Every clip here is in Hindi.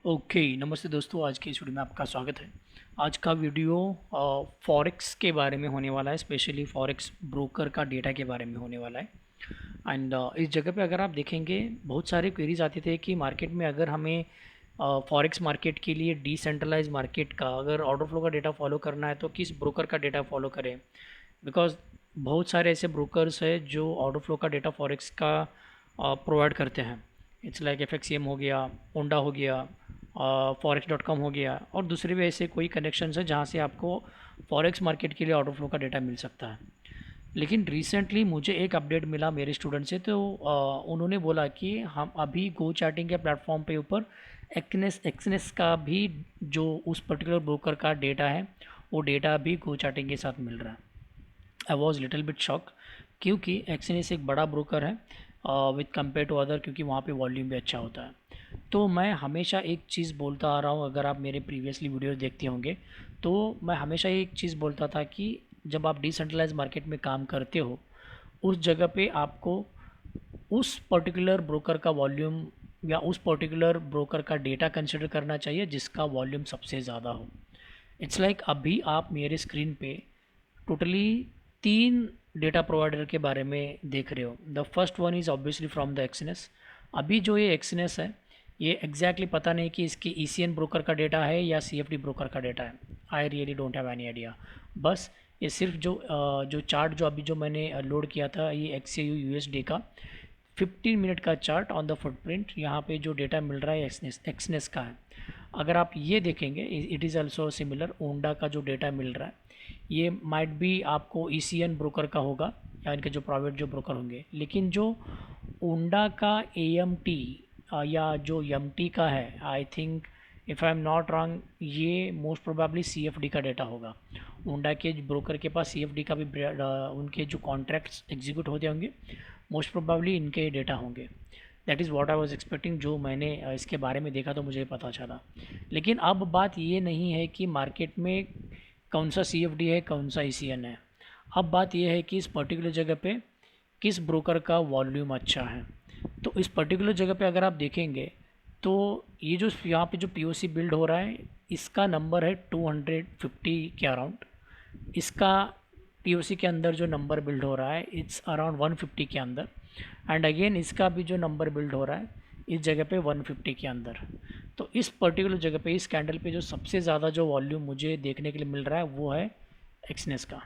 ओके नमस्ते दोस्तों, आज की इस वीडियो में आपका स्वागत है। आज का वीडियो फॉरेक्स के बारे में होने वाला है, स्पेशली फॉरेक्स ब्रोकर का डेटा के बारे में होने वाला है। एंड इस जगह पे अगर आप देखेंगे, बहुत सारे क्वेरीज आते थे कि मार्केट में अगर हमें फॉरेक्स मार्केट के लिए डिसेंट्रलाइज मार्केट का अगर ऑर्डर फ्लो का डेटा फॉलो करना है तो किस ब्रोकर का डेटा फॉलो करें। बिकॉज बहुत सारे ऐसे ब्रोकर्स हैं जो ऑर्डर फ्लो का डेटा फॉरेक्स का प्रोवाइड करते हैं। इट्स लाइक FXCM हो गया, ओंडा हो गया, forex.com हो गया, और दूसरे भी ऐसे कोई कनेक्शंस है जहाँ से आपको फॉरेक्स मार्केट के लिए ऑर्डर फ्लो का डेटा मिल सकता है। लेकिन रिसेंटली मुझे एक अपडेट मिला मेरे स्टूडेंट से, तो उन्होंने बोला कि हम अभी गो चैटिंग के प्लेटफॉर्म पे ऊपर एक्सनेस का भी जो उस पर्टिकुलर ब्रोकर का डेटा है वो डेटा भी गो चैटिंग के साथ मिल रहा है। I was little bit shock, क्योंकि एक्सनेस एक बड़ा ब्रोकर है विद कंपेयर टू अदर, क्योंकि वहाँ पे वॉल्यूम भी अच्छा होता है। तो मैं हमेशा एक चीज़ बोलता आ रहा हूँ, अगर आप मेरे प्रीवियसली वीडियोस देखते होंगे तो मैं हमेशा एक चीज़ बोलता था कि जब आप डिसेंट्रलाइज मार्केट में काम करते हो, उस जगह पे आपको उस पर्टिकुलर ब्रोकर का वॉल्यूम या उस पर्टिकुलर ब्रोकर का डेटा कंसिडर करना चाहिए जिसका वॉल्यूम सबसे ज़्यादा हो। इट्स लाइक अभी आप मेरे स्क्रीन पे टोटली 3 डेटा प्रोवाइडर के बारे में देख रहे हो। The first one is obviously from the Exness. अभी जो ये एक्सनेस है, ये एग्जैक्टली पता नहीं कि इसकी ECN ब्रोकर का डेटा है या CFD ब्रोकर का डेटा है। I really don't have any idea. बस ये सिर्फ जो चार्ट जो अभी जो मैंने लोड किया था, ये XAU USD का 15 मिनट का चार्ट ऑन द फुटप्रिंट, यहाँ पे जो डेटा मिल रहा है एक्सनेस का है। अगर आप ये देखेंगे, इट इज़ ऑल्सो सिमिलर। ओंडा का जो डेटा मिल रहा है ये माइट भी आपको ECN ब्रोकर का होगा या इनके जो प्राइवेट जो ब्रोकर होंगे, लेकिन जो ओंडा का AMT या जो MT का है, I think if I am not wrong, ये मोस्ट प्रोबेबली CFD का डेटा होगा। ओंडा के ब्रोकर के पास CFD का भी उनके जो कॉन्ट्रैक्ट्स एग्जीक्यूट होते होंगे, मोस्ट प्रोबेबली इनके डेटा होंगे। That is what I was expecting. जो मैंने इसके बारे में देखा तो मुझे पता चला। लेकिन अब बात ये नहीं है कि मार्केट में कौन सा CFD है, कौन सा ECN है। अब बात यह है कि इस पर्टिकुलर जगह पे किस ब्रोकर का वॉल्यूम अच्छा है। तो इस पर्टिकुलर जगह पे अगर आप देखेंगे तो ये जो यहाँ पे जो POC बिल्ड हो रहा है, इसका नंबर है 250 के अराउंड। इसका POC के अंदर जो नंबर बिल्ड हो रहा है, इट्स अराउंड 150 के अंदर। एंड अगेन इसका भी जो नंबर बिल्ड हो रहा है इस जगह पे 150 के अंदर। तो इस पर्टिकुलर जगह पे, इस कैंडल पे जो सबसे ज़्यादा जो वॉल्यूम मुझे देखने के लिए मिल रहा है वो है एक्सनेस का।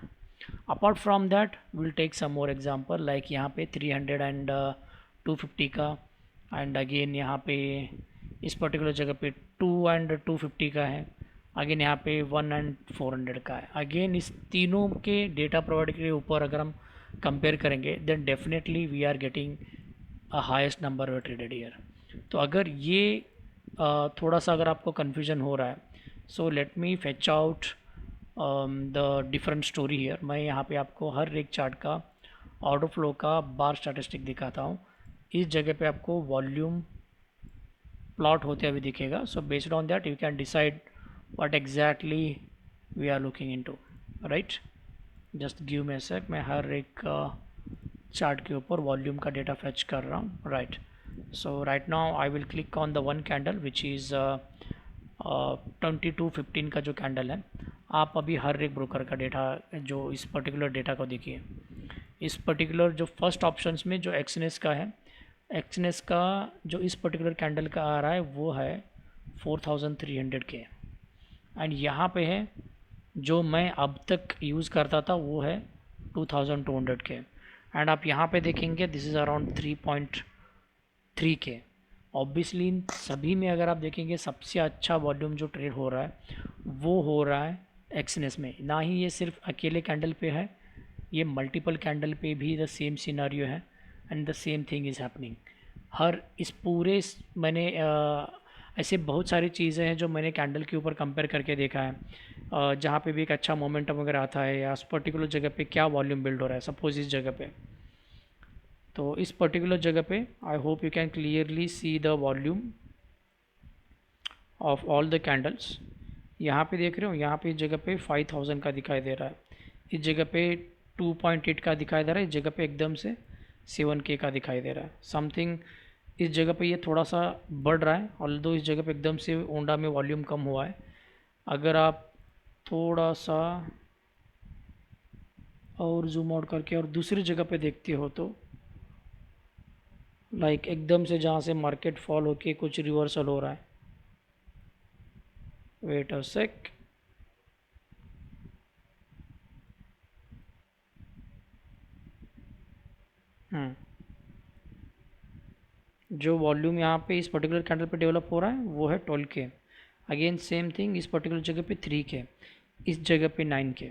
Apart from that will take some more example, like यहाँ पे 300 एंड 250 का, एंड अगेन यहाँ पे इस पर्टिकुलर जगह पे 2 एंड 250 का है। अगेन यहाँ पे 1 एंड 400 का है। अगेन इस तीनों के डेटा प्रोवाइड के ऊपर अगर हम कंपेयर करेंगे, then definitely we are getting a highest number we traded year. तो अगर ये थोड़ा सा अगर आपको कन्फ्यूजन हो रहा है, so let me fetch out the different story here. मैं यहाँ पे आपको हर एक चार्ट का ऑर्डर फ्लो का बार स्टैटिस्टिक दिखाता हूँ। इस जगह पे आपको वॉल्यूम प्लॉट होते हुए दिखेगा। So based on that you can decide what exactly we are looking into, right. Just give me a sec, मैं हर एक चार्ट के ऊपर वॉल्यूम का डेटा फेच कर रहा हूँ, right. So right now I will click on the one candle which is 2215 का जो कैंडल है। आप अभी हर एक ब्रोकर का डेटा, जो इस पर्टिकुलर डेटा को देखिए। इस पर्टिकुलर जो फर्स्ट ऑप्शंस में जो एक्सनेस का है, एक्सनेस का जो इस पर्टिकुलर कैंडल का आ रहा है वो है 4300 के। एंड यहाँ पे है जो मैं अब तक यूज़ करता था वो है 2200 के। एंड आप यहाँ पे देखेंगे दिस इज़ अराउंड 3.3 के। ऑब्वियसली इन सभी में अगर आप देखेंगे सबसे अच्छा वॉल्यूम जो ट्रेड हो रहा है वो हो रहा है एक्सनेस में। ना ही ये सिर्फ अकेले कैंडल पे है, ये मल्टीपल कैंडल पे भी द सेम सिनारियो है and the same thing is happening. हर इस पूरे मैंने ऐसे बहुत सारी चीज़ें हैं जो मैंने कैंडल के ऊपर कंपेयर करके देखा है, जहाँ पे भी एक अच्छा मोमेंटम वगैरह आता है या उस पर्टिकुलर जगह पे क्या वॉल्यूम बिल्ड हो रहा है। सपोज इस जगह पे, तो इस पर्टिकुलर जगह पे I hope you can clearly see the volume of all the candles. यहाँ पे देख रहे हो, यहाँ पे इस जगह पे 5000 का दिखाई दे रहा है, इस जगह पे 2.8 का दिखाई दे रहा है, इस जगह पे एकदम से 7K का दिखाई दे रहा है। समथिंग इस जगह पे ये थोड़ा सा बढ़ रहा है, ऑल्दो इस जगह पे एकदम से ओंडा में वॉल्यूम कम हुआ है। अगर आप थोड़ा सा और जूम आउट करके और दूसरी जगह पे देखते हो तो लाइक एकदम से जहाँ से मार्केट फॉल होके कुछ रिवर्सल हो रहा है। वेट अ सेक, जो वॉल्यूम यहाँ पे इस पर्टिकुलर कैंडल पे डेवलप हो रहा है वो है 12K। अगेन सेम थिंग, इस पर्टिकुलर जगह पे 3K, इस जगह पे 9K।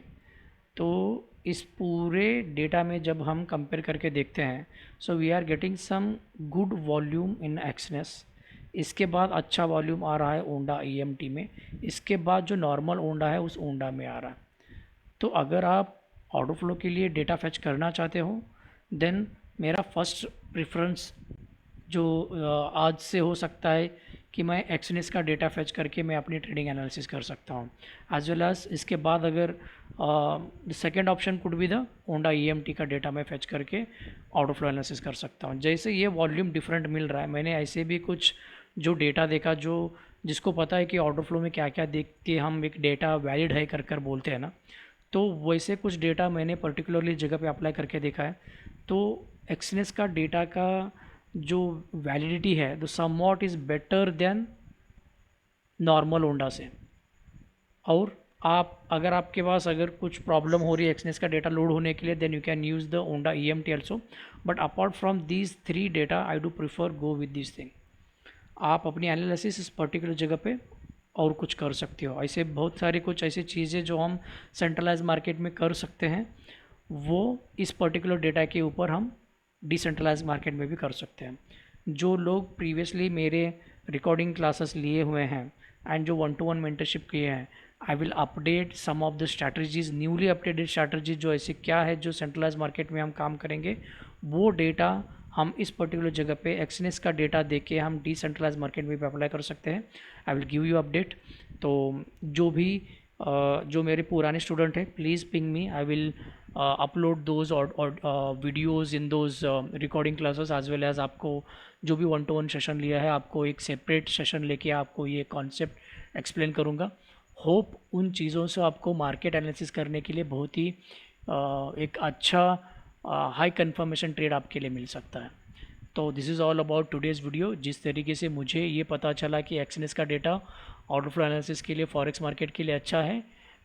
तो इस पूरे डेटा में जब हम कंपेयर करके देखते हैं, so we are getting some good volume in Exness. इसके बाद अच्छा वॉल्यूम आ रहा है ओंडा EMT में, इसके बाद जो नॉर्मल ओंडा है उस ओंडा में आ रहा है। तो अगर आप ऑर्डर फ्लो के लिए डेटा फैच करना चाहते हो, देन मेरा फर्स्ट प्रेफरेंस जो आज से हो सकता है कि मैं एक्सनेस का डेटा फैच करके मैं अपनी ट्रेडिंग एनालिसिस कर सकता हूँ। एज वेल एज इसके बाद अगर second option could be the Oanda EMT का डेटा मैं फैच करके ऑर्डर फ्लो एनालिसिस कर सकता हूँ। जैसे ये वॉल्यूम डिफरेंट मिल रहा है, मैंने ऐसे भी कुछ जो डेटा देखा, जो जिसको पता है कि ऑर्डर फ्लो में क्या क्या देख के हम एक डेटा वैलिड है कर कर बोलते हैं ना, तो वैसे कुछ डेटा मैंने पर्टिकुलरली जगह पे अप्लाई करके देखा है। तो एक्सनेस का डेटा का जो वैलिडिटी है the somewhat is better than normal Oanda से। और आप अगर आपके पास अगर कुछ प्रॉब्लम हो रही है एक्सनेस का डेटा लोड होने के लिए, then you can use the Oanda EMT also. But apart from these 3 data I do prefer go with this thing. आप अपनी एनालिसिस इस पर्टिकुलर जगह पे और कुछ कर सकते हो। ऐसे बहुत सारी कुछ ऐसी चीज़ें जो हम सेंट्रलाइज मार्केट में कर सकते हैं, वो इस पर्टिकुलर डेटा के ऊपर हम डिसेंट्रलाइज मार्केट में भी कर सकते हैं। जो लोग प्रीवियसली मेरे रिकॉर्डिंग क्लासेस लिए हुए हैं एंड जो 1-to-1 मेंटरशिप किए हैं, I will update some of the strategies, newly updated strategies जो ऐसे क्या है जो सेंट्रलाइज मार्केट में हम काम करेंगे, वो डेटा हम इस पर्टिकुलर जगह पे एक्सनेस का डेटा देके हम डिसेंट्रलाइज मार्केट में भी अप्लाई कर सकते हैं। I will give you update. तो जो भी जो मेरे पुराने स्टूडेंट हैं, please ping me, I will upload those और videos in those recording classes as well as आपको जो भी 1-to-1 सेशन लिया है, आपको एक सेपरेट सेशन लेके आपको ये कॉन्सेप्ट एक्सप्लेन करूँगा। होप उन चीज़ों से आपको मार्केट एनालिसिस करने के लिए बहुत ही एक अच्छा हाई कन्फर्मेशन ट्रेड आपके लिए मिल सकता है। तो this is all about today's video. जिस तरीके से मुझे ये पता चला कि एक्सनेस का डेटा ऑर्डर फ्लो एनालिसिस के लिए फॉरेक्स मार्केट के लिए अच्छा है,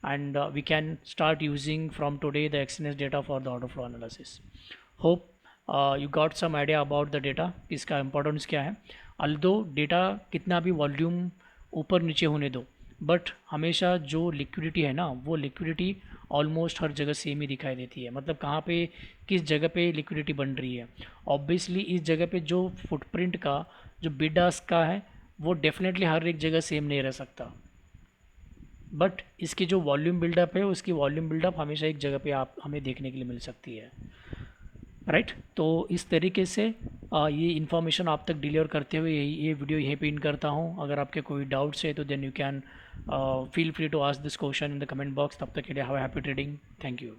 and we can start using from today the Exness data for the order flow analysis. Hope you got some idea about the data, इसका इंपॉर्टेंस क्या है। अल्दो डेटा कितना भी वॉल्यूम ऊपर नीचे होने दो, बट हमेशा जो लिक्विडिटी है ना, वो लिक्विडिटी ऑलमोस्ट हर जगह सेम ही दिखाई देती है। मतलब कहाँ पे किस जगह पे लिक्विडिटी बन रही है। ऑब्वियसली इस जगह पे जो फुटप्रिंट का जो बिड आस्क का है, वो डेफिनेटली हर एक जगह सेम नहीं रह सकता, बट इसकी जो वॉल्यूम बिल्डअप है, उसकी वॉल्यूम बिल्डअप हमेशा एक जगह पे आप हमें देखने के लिए मिल सकती है, राइट। तो इस तरीके से ये इन्फॉर्मेशन आप तक डिलीवर करते हुए ये वीडियो यहीं पे इन करता हूँ। अगर आपके कोई डाउट्स है तो then you can feel free to ask this question in the comment box. तब तक के लिए have a happy trading. Thank you.